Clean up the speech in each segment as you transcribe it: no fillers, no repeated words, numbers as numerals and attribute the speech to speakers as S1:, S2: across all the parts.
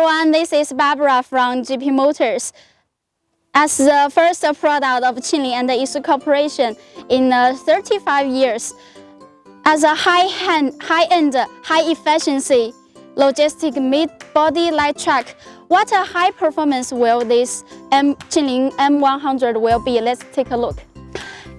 S1: everyone, this is Barbara from GP Motors. As the first product of Qinling and the ISUZU Corporation in 35 years, as a high-end, high-efficiency logistic mid-body light truck, what a high performance will this Qinling M100 will be? Let's take a look.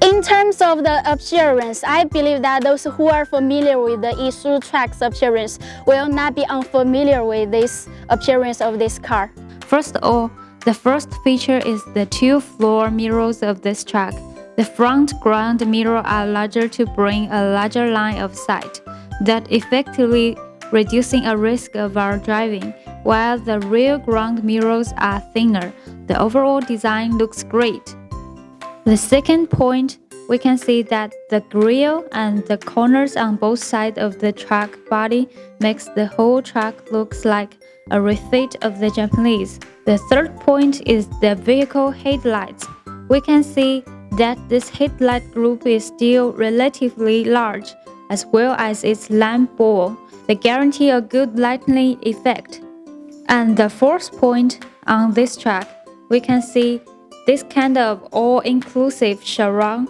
S1: In terms of the appearance, I believe that those who are familiar with the ISUZU truck's appearance will not be unfamiliar with this appearance of this car.
S2: First of all, the first feature is the two floor mirrors of this truck. The front ground mirrors are larger to bring a larger line of sight, that effectively reducing a risk of our driving, while the rear ground mirrors are thinner. The overall design looks great. The second point, we can see that the grille and the corners on both sides of the truck body makes the whole truck looks like a refit of the Japanese. The third point is the vehicle headlights. We can see that this headlight group is still relatively large, as well as its lamp ball. They guarantee a good lighting effect. And the fourth point on this truck, we can see this kind of all-inclusive surround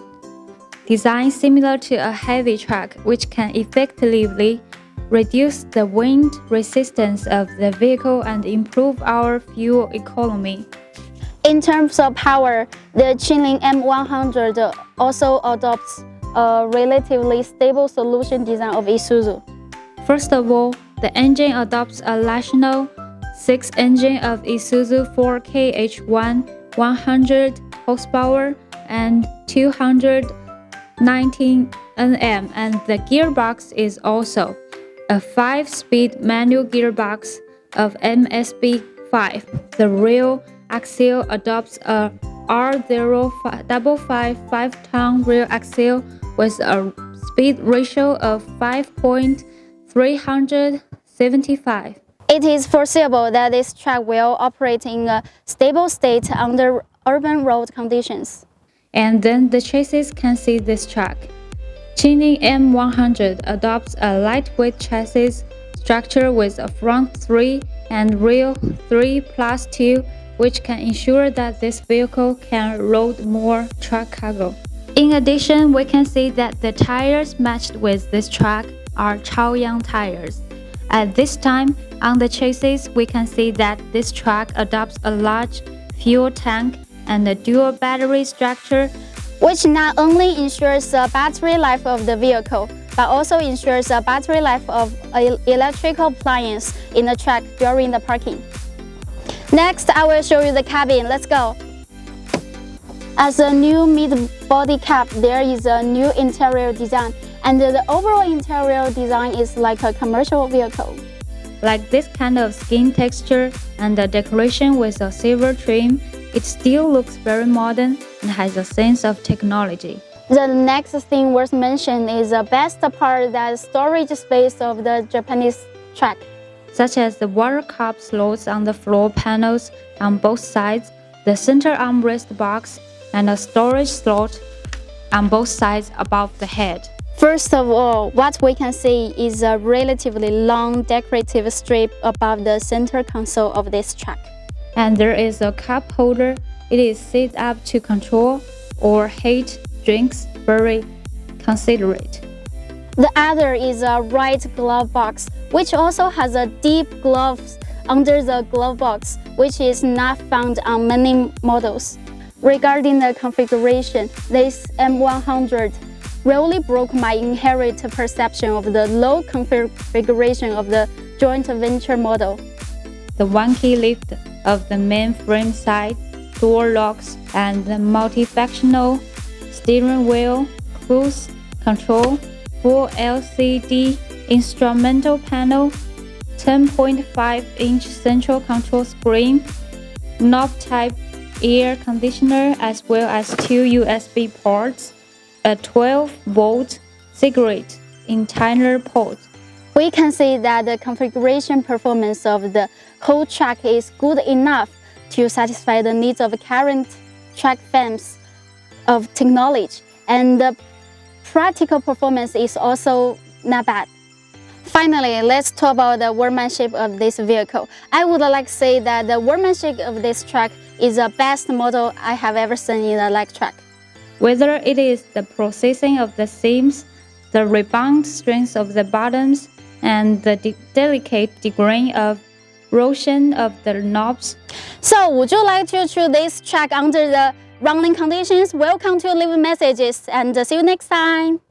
S2: design similar to a heavy truck, which can effectively reduce the wind resistance of the vehicle and improve our fuel economy.
S1: In terms of power, the Qinling M100 also adopts a relatively stable solution design of ISUZU.
S2: First of all, the engine adopts a National 6 engine of ISUZU 4KH1 100 horsepower and 219 Nm, and the gearbox is also a 5-speed manual gearbox of MSB5. The rear axle adopts a R055 5-ton rear axle with a speed ratio of 5.375.
S1: It is foreseeable that this truck will operate in a stable state under urban road conditions.
S2: And then the chassis can see this truck. Qinling M100 adopts a lightweight chassis structure with a front 3 and rear 3+2, which can ensure that this vehicle can load more truck cargo. In addition, we can see that the tires matched with this truck are Chaoyang tires. At this time, on the chassis, we can see that this truck adopts a large fuel tank and a dual battery structure,
S1: which not only ensures the battery life of the vehicle, but also ensures the battery life of electrical appliance in the truck during the parking. Next, I will show you the cabin. Let's go. As a new mid-body cab, there is a new interior design, and the overall interior design is like a commercial vehicle.
S2: Like this kind of skin texture and the decoration with a silver trim, it still looks very modern and has a sense of technology.
S1: The next thing worth mentioning is the best part, that storage space of the Japanese truck,
S2: such as the water cup slots on the floor panels on both sides, the center armrest box, and a storage slot on both sides above the head.
S1: First of all, what we can see is a relatively long decorative strip above the center console of this truck.
S2: And there is a cup holder. It is set up to control or heat drinks, very considerate.
S1: The other is a right glove box, which also has a deep gloves under the glove box, which is not found on many models. Regarding the configuration, this M100 really broke my inherited perception of the low configuration of the joint venture model.
S2: The one-key lift of the main frame side, door locks, and the multifunctional steering wheel, cruise control, full LCD instrumental panel, 10.5-inch central control screen, knob-type air conditioner, as well as 2 USB ports, a 12-volt cigarette internal port.
S1: We can see that the configuration performance of the whole truck is good enough to satisfy the needs of current truck fans of technology, and the practical performance is also not bad. Finally, let's talk about the workmanship of this vehicle. I would like to say that the workmanship of this truck is the best model I have ever seen in a light truck.
S2: Whether it is the processing of the seams, the rebound strength of the bottoms, and the delicate degree of erosion of the knobs.
S1: So, would you like to choose this truck under the running conditions? Welcome to leave messages and see you next time.